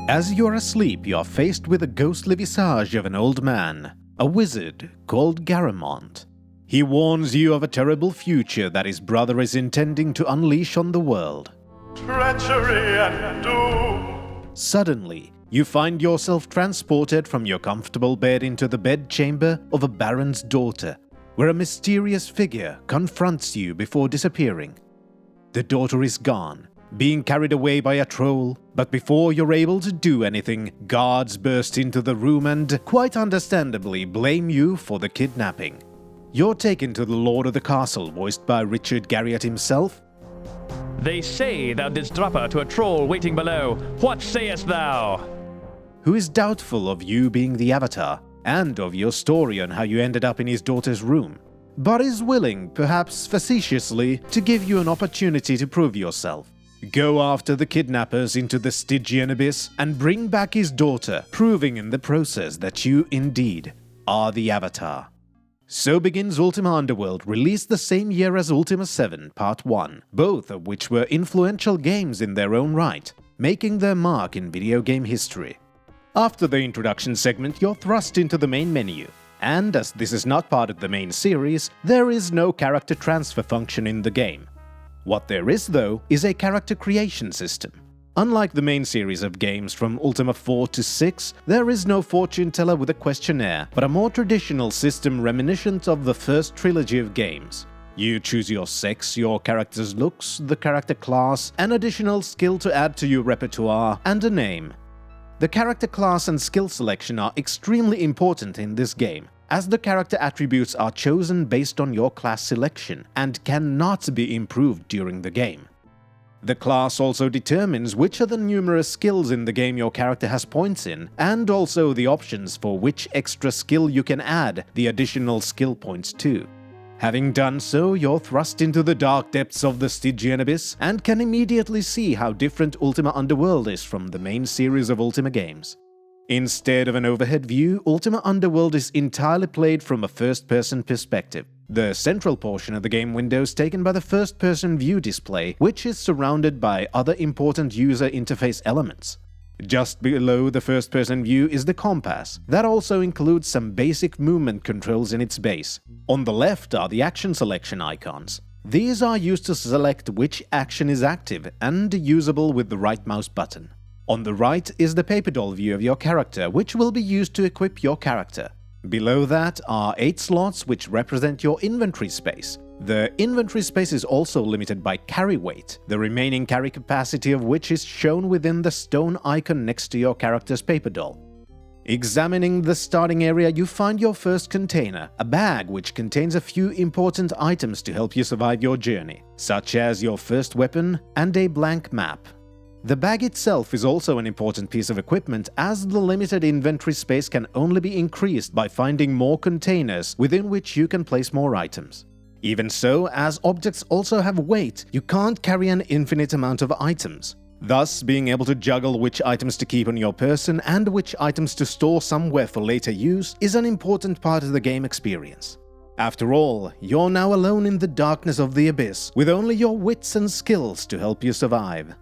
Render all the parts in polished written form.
As you're asleep, you're faced with a ghostly visage of an old man, a wizard called Garamond. He warns you of a terrible future that his brother is intending to unleash on the world. Treachery and doom. Suddenly, you find yourself transported from your comfortable bed into the bedchamber of a baron's daughter, where a mysterious figure confronts you before disappearing. The daughter is gone, being carried away by a troll, but before you're able to do anything, guards burst into the room and, quite understandably, blame you for the kidnapping. You're taken to the Lord of the Castle, voiced by Richard Garriott himself. They say thou didst drop her to a troll waiting below. What sayest thou? Who is doubtful of you being the Avatar, and of your story on how you ended up in his daughter's room, but is willing, perhaps facetiously, to give you an opportunity to prove yourself. Go after the kidnappers into the Stygian abyss and bring back his daughter, proving in the process that you indeed are the Avatar. So begins Ultima Underworld, released the same year as Ultima 7 Part 1, both of which were influential games in their own right, making their mark in video game history. After the introduction segment, you're thrust into the main menu, and as this is not part of the main series, there is no character transfer function in the game. What there is, though, is a character creation system. Unlike the main series of games from Ultima 4 to 6, there is no fortune teller with a questionnaire, but a more traditional system reminiscent of the first trilogy of games. You choose your sex, your character's looks, the character class, an additional skill to add to your repertoire, and a name. The character class and skill selection are extremely important in this game, as the character attributes are chosen based on your class selection and cannot be improved during the game. The class also determines which of the numerous skills in the game your character has points in, and also the options for which extra skill you can add the additional skill points to. Having done so, you're thrust into the dark depths of the Stygian abyss and can immediately see how different Ultima Underworld is from the main series of Ultima games. Instead of an overhead view, Ultima Underworld is entirely played from a first-person perspective. The central portion of the game window is taken by the first-person view display, which is surrounded by other important user interface elements. Just below the first-person view is the compass, that also includes some basic movement controls in its base. On the left are the action selection icons. These are used to select which action is active and usable with the right mouse button. On the right is the paper doll view of your character, which will be used to equip your character. Below that are 8 slots which represent your inventory space. The inventory space is also limited by carry weight, the remaining carry capacity of which is shown within the stone icon next to your character's paper doll. Examining the starting area, you find your first container, a bag which contains a few important items to help you survive your journey, such as your first weapon and a blank map. The bag itself is also an important piece of equipment, as the limited inventory space can only be increased by finding more containers within which you can place more items. Even so, as objects also have weight, you can't carry an infinite amount of items. Thus, being able to juggle which items to keep on your person and which items to store somewhere for later use is an important part of the game experience. After all, you're now alone in the darkness of the abyss, with only your wits and skills to help you survive.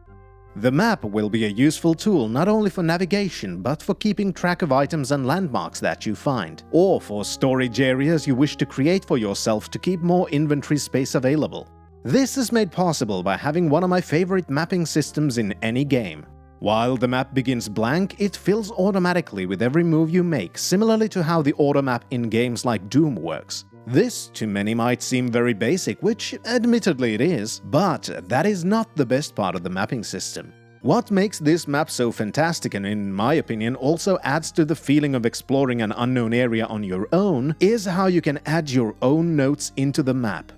The map will be a useful tool not only for navigation, but for keeping track of items and landmarks that you find, or for storage areas you wish to create for yourself to keep more inventory space available. This is made possible by having one of my favorite mapping systems in any game. While the map begins blank, it fills automatically with every move you make, similarly to how the auto map in games like Doom works. This, to many, might seem very basic, which admittedly it is, but that is not the best part of the mapping system. What makes this map so fantastic, and in my opinion also adds to the feeling of exploring an unknown area on your own, is how you can add your own notes into the map.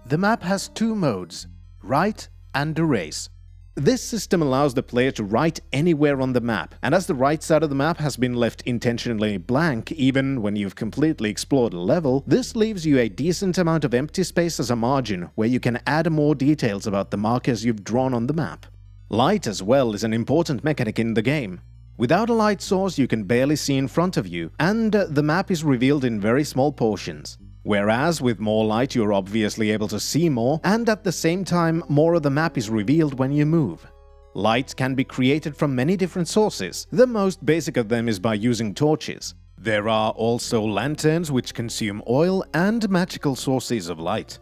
The map has 2 modes, write and erase. This system allows the player to write anywhere on the map, and as the right side of the map has been left intentionally blank even when you've completely explored a level, this leaves you a decent amount of empty space as a margin where you can add more details about the markers you've drawn on the map. Light as well is an important mechanic in the game. Without a light source, you can barely see in front of you, and the map is revealed in very small portions. Whereas with more light you're obviously able to see more, and at the same time more of the map is revealed when you move. Light can be created from many different sources. The most basic of them is by using torches. There are also lanterns which consume oil and magical sources of light.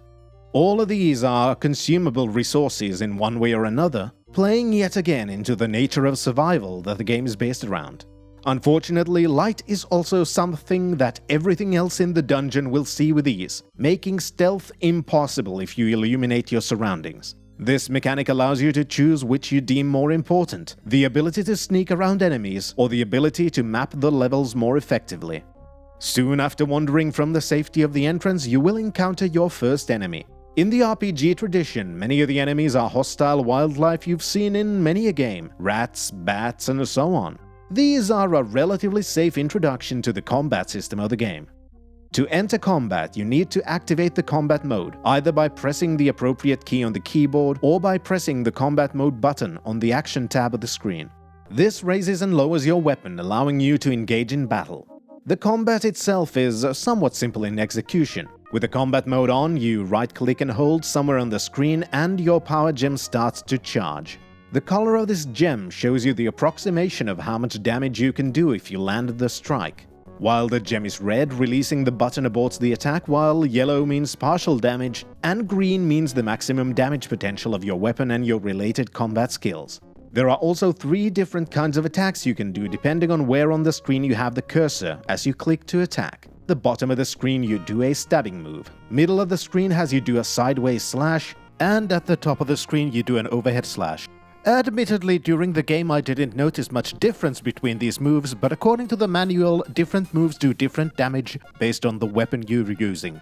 All of these are consumable resources in one way or another, playing yet again into the nature of survival that the game is based around. Unfortunately, light is also something that everything else in the dungeon will see with ease, making stealth impossible if you illuminate your surroundings. This mechanic allows you to choose which you deem more important, the ability to sneak around enemies or the ability to map the levels more effectively. Soon after wandering from the safety of the entrance, you will encounter your first enemy. In the RPG tradition, many of the enemies are hostile wildlife you've seen in many a game, rats, bats, and so on. These are a relatively safe introduction to the combat system of the game. To enter combat, you need to activate the combat mode, either by pressing the appropriate key on the keyboard or by pressing the combat mode button on the action tab of the screen. This raises and lowers your weapon, allowing you to engage in battle. The combat itself is somewhat simple in execution. With the combat mode on, you right-click and hold somewhere on the screen and your power gem starts to charge. The color of this gem shows you the approximation of how much damage you can do if you land the strike. While the gem is red, releasing the button aborts the attack, while yellow means partial damage, and green means the maximum damage potential of your weapon and your related combat skills. There are also 3 different kinds of attacks you can do depending on where on the screen you have the cursor as you click to attack. The bottom of the screen you do a stabbing move, middle of the screen has you do a sideways slash, and at the top of the screen you do an overhead slash. Admittedly, during the game I didn't notice much difference between these moves, but according to the manual, different moves do different damage based on the weapon you're using.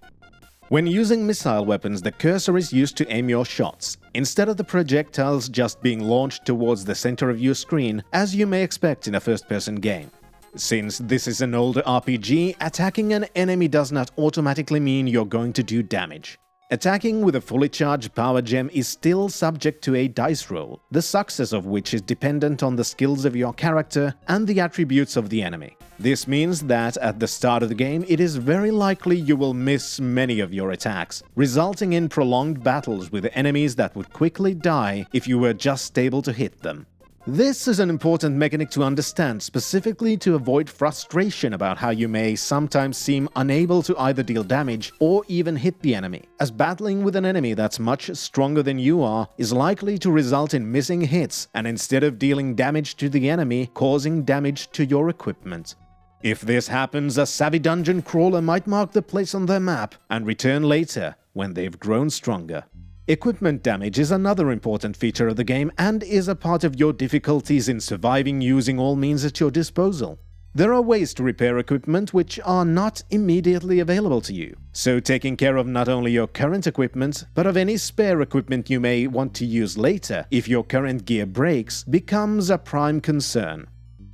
When using missile weapons, the cursor is used to aim your shots, instead of the projectiles just being launched towards the center of your screen, as you may expect in a first-person game. Since this is an older RPG, attacking an enemy does not automatically mean you're going to do damage. Attacking with a fully charged power gem is still subject to a dice roll, the success of which is dependent on the skills of your character and the attributes of the enemy. This means that at the start of the game, it is very likely you will miss many of your attacks, resulting in prolonged battles with enemies that would quickly die if you were just able to hit them. This is an important mechanic to understand, specifically to avoid frustration about how you may sometimes seem unable to either deal damage or even hit the enemy, as battling with an enemy that's much stronger than you are is likely to result in missing hits and instead of dealing damage to the enemy, causing damage to your equipment. If this happens, a savvy dungeon crawler might mark the place on their map and return later when they've grown stronger. Equipment damage is another important feature of the game and is a part of your difficulties in surviving using all means at your disposal. There are ways to repair equipment which are not immediately available to you, so taking care of not only your current equipment, but of any spare equipment you may want to use later if your current gear breaks becomes a prime concern.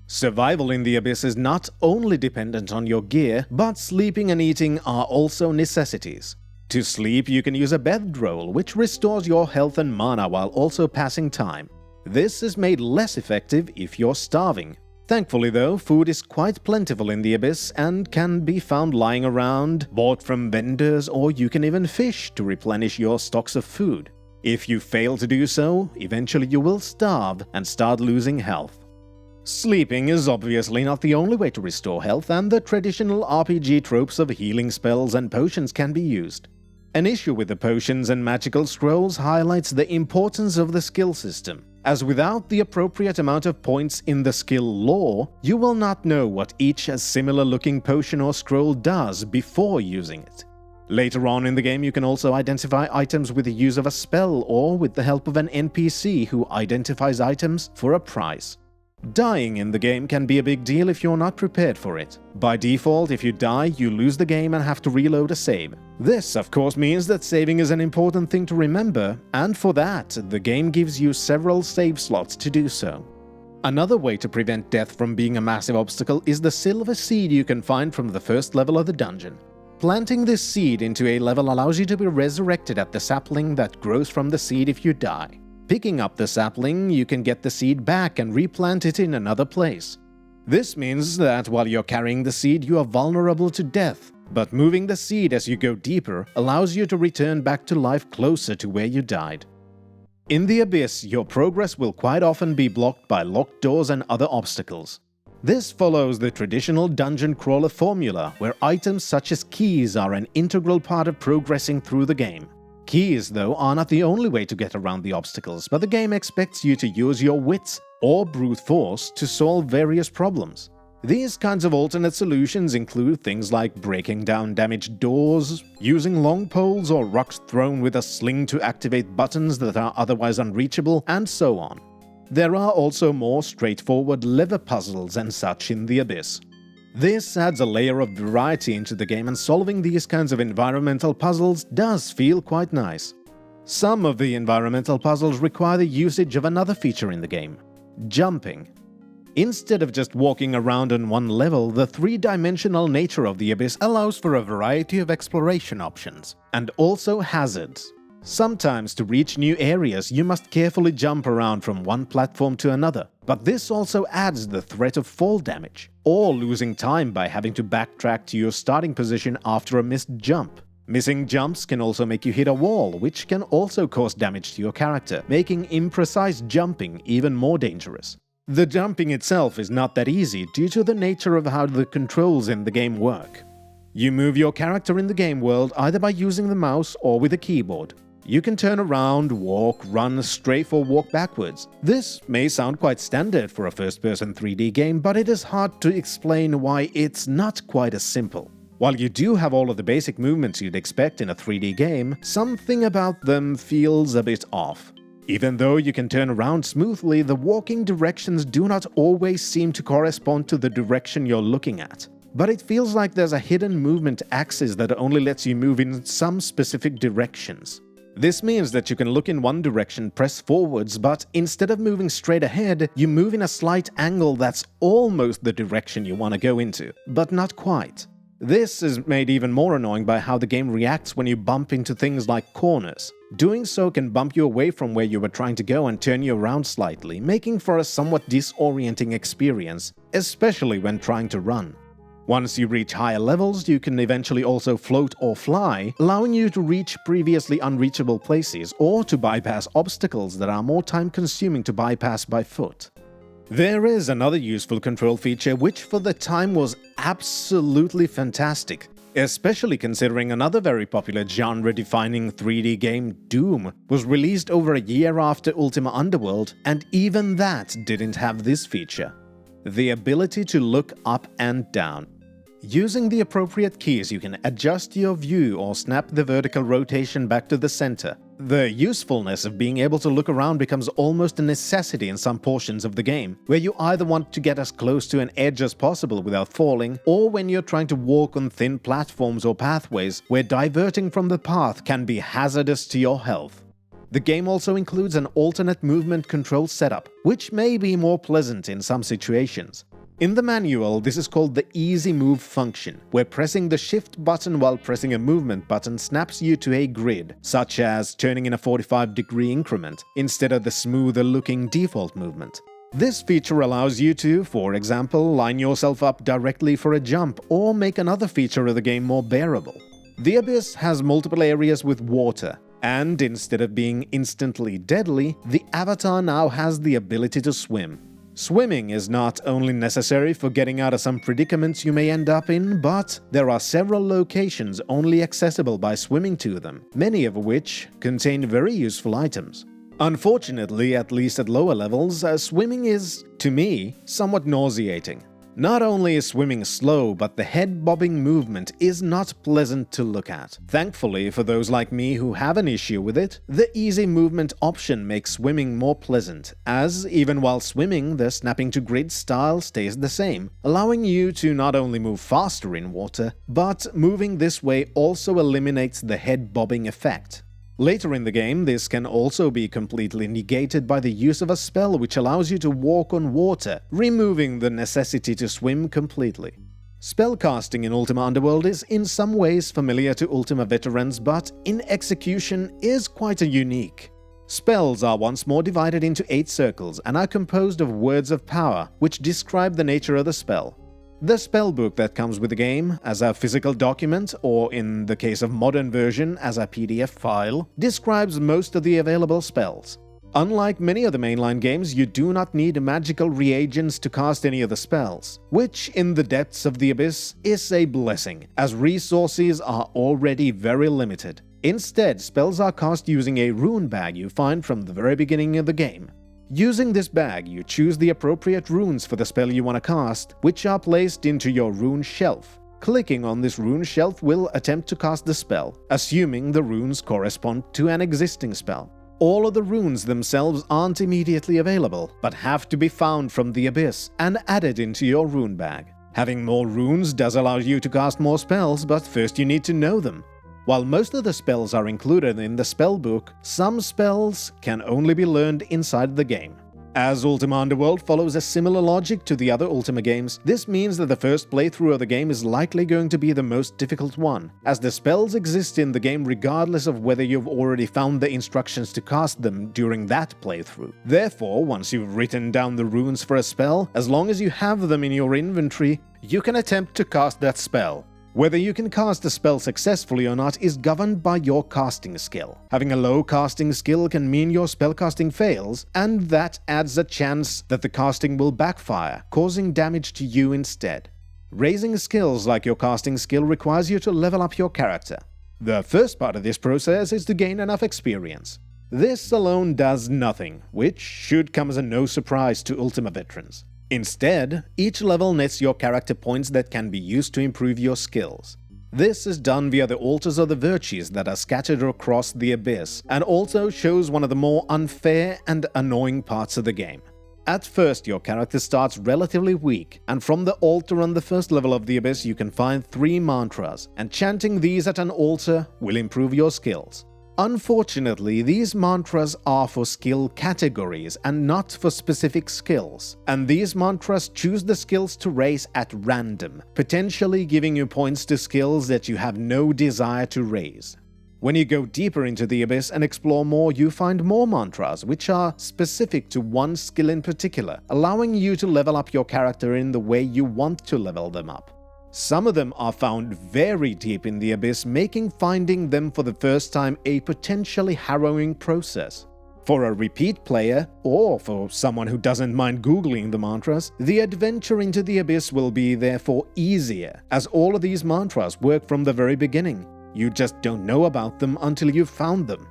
Survival in the Abyss is not only dependent on your gear, but sleeping and eating are also necessities. To sleep, you can use a bedroll, which restores your health and mana while also passing time. This is made less effective if you're starving. Thankfully though, food is quite plentiful in the Abyss and can be found lying around, bought from vendors, or you can even fish to replenish your stocks of food. If you fail to do so, eventually you will starve and start losing health. Sleeping is obviously not the only way to restore health, and the traditional RPG tropes of healing spells and potions can be used. An issue with the potions and magical scrolls highlights the importance of the skill system, as without the appropriate amount of points in the skill lore, you will not know what each similar-looking potion or scroll does before using it. Later on in the game, you can also identify items with the use of a spell or with the help of an NPC who identifies items for a price. Dying in the game can be a big deal if you're not prepared for it. By default, if you die, you lose the game and have to reload a save. This, of course, means that saving is an important thing to remember, and for that, the game gives you several save slots to do so. Another way to prevent death from being a massive obstacle is the silver seed you can find from the first level of the dungeon. Planting this seed into a level allows you to be resurrected at the sapling that grows from the seed if you die. Picking up the sapling, you can get the seed back and replant it in another place. This means that while you're carrying the seed, you are vulnerable to death, but moving the seed as you go deeper allows you to return back to life closer to where you died. In the Abyss, your progress will quite often be blocked by locked doors and other obstacles. This follows the traditional dungeon crawler formula, where items such as keys are an integral part of progressing through the game. Keys, though, are not the only way to get around the obstacles, but the game expects you to use your wits or brute force to solve various problems. These kinds of alternate solutions include things like breaking down damaged doors, using long poles or rocks thrown with a sling to activate buttons that are otherwise unreachable, and so on. There are also more straightforward lever puzzles and such in the Abyss. This adds a layer of variety into the game, and solving these kinds of environmental puzzles does feel quite nice. Some of the environmental puzzles require the usage of another feature in the game: jumping. Instead of just walking around on one level, the three-dimensional nature of the Abyss allows for a variety of exploration options, and also hazards. Sometimes to reach new areas, you must carefully jump around from one platform to another, but this also adds the threat of fall damage, or losing time by having to backtrack to your starting position after a missed jump. Missing jumps can also make you hit a wall, which can also cause damage to your character, making imprecise jumping even more dangerous. The jumping itself is not that easy due to the nature of how the controls in the game work. You move your character in the game world either by using the mouse or with a keyboard. You can turn around, walk, run, strafe, or walk backwards. This may sound quite standard for a first-person 3D game, but it is hard to explain why it's not quite as simple. While you do have all of the basic movements you'd expect in a 3D game, something about them feels a bit off. Even though you can turn around smoothly, the walking directions do not always seem to correspond to the direction you're looking at. But it feels like there's a hidden movement axis that only lets you move in some specific directions. This means that you can look in one direction, press forwards, but instead of moving straight ahead, you move in a slight angle that's almost the direction you want to go into, but not quite. This is made even more annoying by how the game reacts when you bump into things like corners. Doing so can bump you away from where you were trying to go and turn you around slightly, making for a somewhat disorienting experience, especially when trying to run. Once you reach higher levels, you can eventually also float or fly, allowing you to reach previously unreachable places or to bypass obstacles that are more time-consuming to bypass by foot. There is another useful control feature which for the time was absolutely fantastic, especially considering another very popular genre-defining 3D game, Doom, was released over a year after Ultima Underworld, and even that didn't have this feature: the ability to look up and down. Using the appropriate keys, you can adjust your view or snap the vertical rotation back to the center. The usefulness of being able to look around becomes almost a necessity in some portions of the game, where you either want to get as close to an edge as possible without falling, or when you're trying to walk on thin platforms or pathways where diverting from the path can be hazardous to your health. The game also includes an alternate movement control setup, which may be more pleasant in some situations. In the manual, this is called the Easy Move function, where pressing the Shift button while pressing a movement button snaps you to a grid, such as turning in a 45-degree increment, instead of the smoother-looking default movement. This feature allows you to, for example, line yourself up directly for a jump, or make another feature of the game more bearable. The Abyss has multiple areas with water, and instead of being instantly deadly, the avatar now has the ability to swim. Swimming is not only necessary for getting out of some predicaments you may end up in, but there are several locations only accessible by swimming to them, many of which contain very useful items. Unfortunately, at least at lower levels, swimming is, to me, somewhat nauseating. Not only is swimming slow, but the head-bobbing movement is not pleasant to look at. Thankfully, for those like me who have an issue with it, the easy movement option makes swimming more pleasant, as even while swimming, the snapping to grid style stays the same, allowing you to not only move faster in water, but moving this way also eliminates the head-bobbing effect. Later in the game, this can also be completely negated by the use of a spell which allows you to walk on water, removing the necessity to swim completely. Spellcasting in Ultima Underworld is in some ways familiar to Ultima veterans, but in execution is quite unique. Spells are once more divided into 8 circles and are composed of words of power, which describe the nature of the spell. The spellbook that comes with the game, as a physical document, or in the case of modern version, as a PDF file, describes most of the available spells. Unlike many other mainline games, you do not need magical reagents to cast any of the spells, which in the depths of the abyss is a blessing, as resources are already very limited. Instead, spells are cast using a rune bag you find from the very beginning of the game. Using this bag, you choose the appropriate runes for the spell you want to cast, which are placed into your rune shelf. Clicking on this rune shelf will attempt to cast the spell, assuming the runes correspond to an existing spell. All of the runes themselves aren't immediately available, but have to be found from the abyss and added into your rune bag. Having more runes does allow you to cast more spells, but first you need to know them. While most of the spells are included in the spellbook, some spells can only be learned inside the game. As Ultima Underworld follows a similar logic to the other Ultima games, this means that the first playthrough of the game is likely going to be the most difficult one, as the spells exist in the game regardless of whether you've already found the instructions to cast them during that playthrough. Therefore, once you've written down the runes for a spell, as long as you have them in your inventory, you can attempt to cast that spell. Whether you can cast a spell successfully or not is governed by your casting skill. Having a low casting skill can mean your spellcasting fails, and that adds a chance that the casting will backfire, causing damage to you instead. Raising skills like your casting skill requires you to level up your character. The first part of this process is to gain enough experience. This alone does nothing, which should come as a no surprise to Ultima veterans. Instead, each level nets your character points that can be used to improve your skills. This is done via the altars of the virtues that are scattered across the abyss, and also shows one of the more unfair and annoying parts of the game. At first, your character starts relatively weak, and from the altar on the first level of the abyss you can find 3 mantras, and chanting these at an altar will improve your skills. Unfortunately, these mantras are for skill categories and not for specific skills, and these mantras choose the skills to raise at random, potentially giving you points to skills that you have no desire to raise. When you go deeper into the abyss and explore more, you find more mantras, which are specific to one skill in particular, allowing you to level up your character in the way you want to level them up. Some of them are found very deep in the abyss, making finding them for the first time a potentially harrowing process. For a repeat player, or for someone who doesn't mind googling the mantras, the adventure into the abyss will be therefore easier, as all of these mantras work from the very beginning. You just don't know about them until you've found them.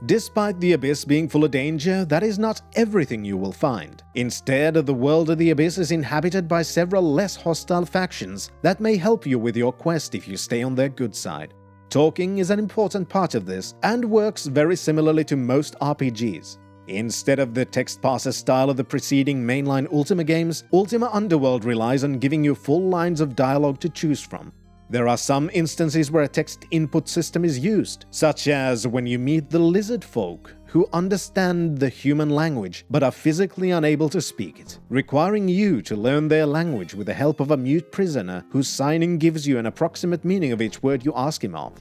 Despite the abyss being full of danger, that is not everything you will find. Instead, the world of the abyss is inhabited by several less hostile factions that may help you with your quest if you stay on their good side. Talking is an important part of this, and works very similarly to most RPGs. Instead of the text parser style of the preceding mainline Ultima games, Ultima Underworld relies on giving you full lines of dialogue to choose from. There are some instances where a text input system is used, such as when you meet the lizard folk, who understand the human language but are physically unable to speak it, requiring you to learn their language with the help of a mute prisoner whose signing gives you an approximate meaning of each word you ask him of.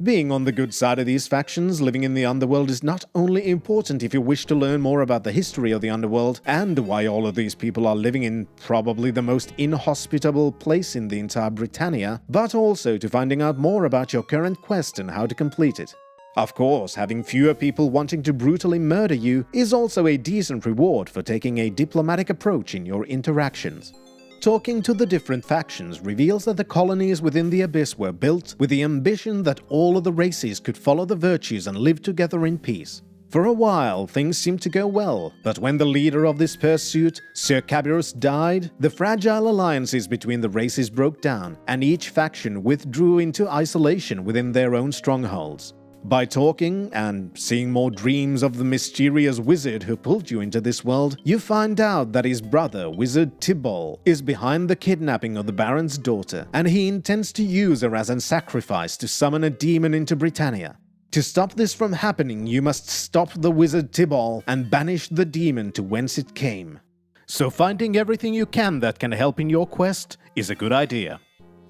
Being on the good side of these factions living in the Underworld is not only important if you wish to learn more about the history of the Underworld and why all of these people are living in probably the most inhospitable place in the entire Britannia, but also to finding out more about your current quest and how to complete it. Of course, having fewer people wanting to brutally murder you is also a decent reward for taking a diplomatic approach in your interactions. Talking to the different factions reveals that the colonies within the abyss were built with the ambition that all of the races could follow the virtues and live together in peace. For a while, things seemed to go well, but when the leader of this pursuit, Sir Cabirus, died, the fragile alliances between the races broke down, and each faction withdrew into isolation within their own strongholds. By talking and seeing more dreams of the mysterious wizard who pulled you into this world, you find out that his brother, Wizard Tibble, is behind the kidnapping of the Baron's daughter, and he intends to use her as a sacrifice to summon a demon into Britannia. To stop this from happening, you must stop the wizard Tibble and banish the demon to whence it came. So finding everything you can that can help in your quest is a good idea.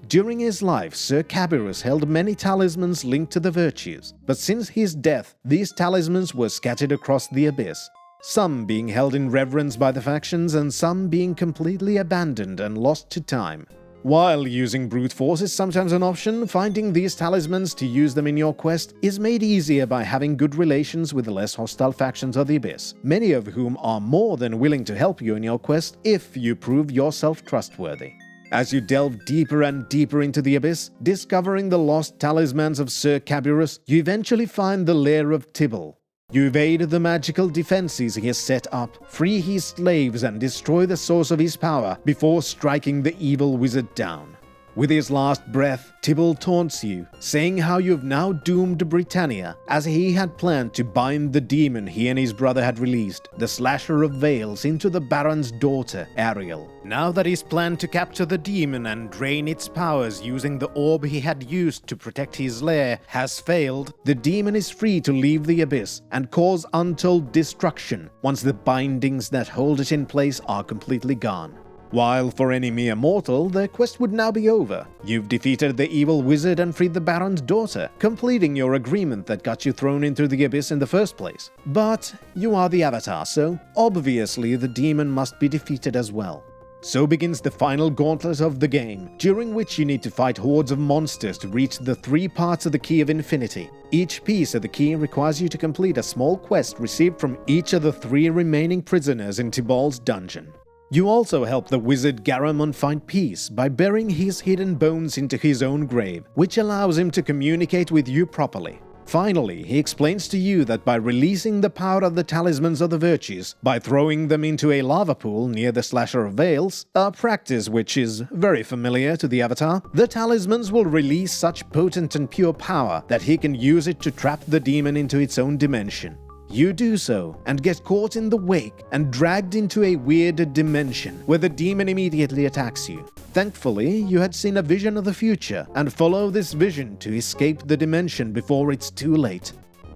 During his life, Sir Cabirus held many talismans linked to the virtues, but since his death, these talismans were scattered across the abyss, some being held in reverence by the factions and some being completely abandoned and lost to time. While using brute force is sometimes an option, finding these talismans to use them in your quest is made easier by having good relations with the less hostile factions of the Abyss, many of whom are more than willing to help you in your quest if you prove yourself trustworthy. As you delve deeper and deeper into the Abyss, discovering the lost talismans of Sir Caburus, you eventually find the lair of Tibble. You evade the magical defenses he has set up, free his slaves and destroy the source of his power before striking the evil wizard down. With his last breath, Tibble taunts you, saying how you've now doomed Britannia, as he had planned to bind the demon he and his brother had released, the Slasher of Veils, into the Baron's daughter, Ariel. Now that his plan to capture the demon and drain its powers using the orb he had used to protect his lair has failed, the demon is free to leave the Abyss and cause untold destruction once the bindings that hold it in place are completely gone. While for any mere mortal, the quest would now be over. You've defeated the evil wizard and freed the Baron's daughter, completing your agreement that got you thrown into the Abyss in the first place. But you are the Avatar, so obviously the demon must be defeated as well. So begins the final gauntlet of the game, during which you need to fight hordes of monsters to reach the 3 parts of the Key of Infinity. Each piece of the key requires you to complete a small quest received from each of the 3 remaining prisoners in Tibal's dungeon. You also help the wizard Garamond find peace by burying his hidden bones into his own grave, which allows him to communicate with you properly. Finally, he explains to you that by releasing the power of the Talismans of the Virtues, by throwing them into a lava pool near the Slasher of Veils, a practice which is very familiar to the Avatar, the Talismans will release such potent and pure power that he can use it to trap the demon into its own dimension. You do so, and get caught in the wake and dragged into a weird dimension, where the demon immediately attacks you. Thankfully, you had seen a vision of the future, and follow this vision to escape the dimension before it's too late.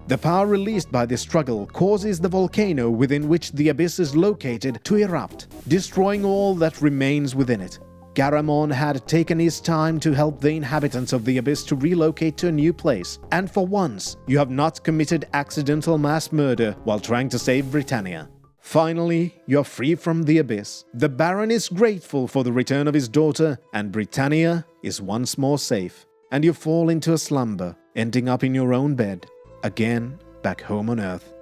The power released by this struggle causes the volcano within which the Abyss is located to erupt, destroying all that remains within it. Garamond had taken his time to help the inhabitants of the Abyss to relocate to a new place, and for once, you have not committed accidental mass murder while trying to save Britannia. Finally, you're free from the Abyss. The Baron is grateful for the return of his daughter, and Britannia is once more safe. And you fall into a slumber, ending up in your own bed, again back home on Earth.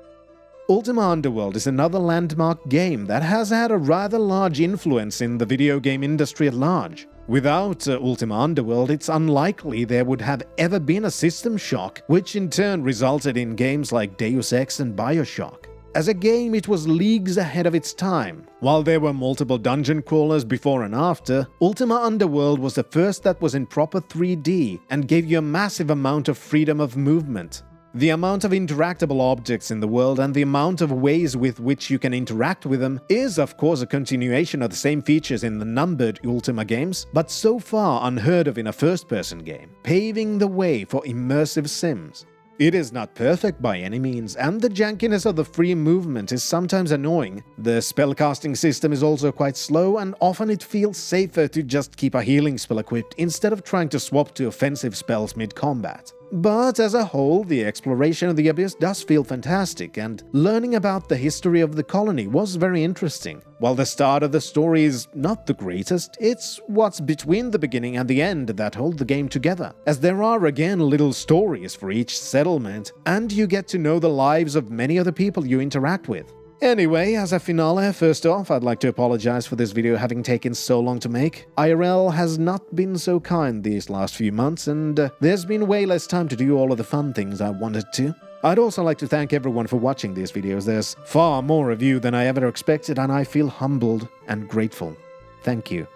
Ultima Underworld is another landmark game that has had a rather large influence in the video game industry at large. Without Ultima Underworld, it's unlikely there would have ever been a system shock, which in turn resulted in games like Deus Ex and BioShock. As a game, it was leagues ahead of its time. While there were multiple dungeon crawlers before and after, Ultima Underworld was the first that was in proper 3D and gave you a massive amount of freedom of movement. The amount of interactable objects in the world and the amount of ways with which you can interact with them is of course a continuation of the same features in the numbered Ultima games, but so far unheard of in a first-person game, paving the way for immersive sims. It is not perfect by any means, and the jankiness of the free movement is sometimes annoying. The spellcasting system is also quite slow, and often it feels safer to just keep a healing spell equipped instead of trying to swap to offensive spells mid-combat. But as a whole, the exploration of the Abyss does feel fantastic, and learning about the history of the colony was very interesting. While the start of the story is not the greatest, it's what's between the beginning and the end that hold the game together, as there are again little stories for each settlement, and you get to know the lives of many of the people you interact with. Anyway, as a finale, first off, I'd like to apologize for this video having taken so long to make. IRL has not been so kind these last few months, and there's been way less time to do all of the fun things I wanted to. I'd also like to thank everyone for watching these videos. There's far more of you than I ever expected, and I feel humbled and grateful. Thank you.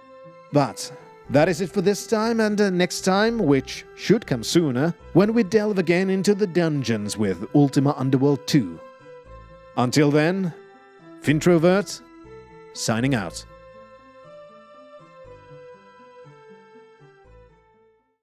But that is it for this time, and next time, which should come sooner, when we delve again into the dungeons with Ultima Underworld 2. Until then, Fintrovert, signing out.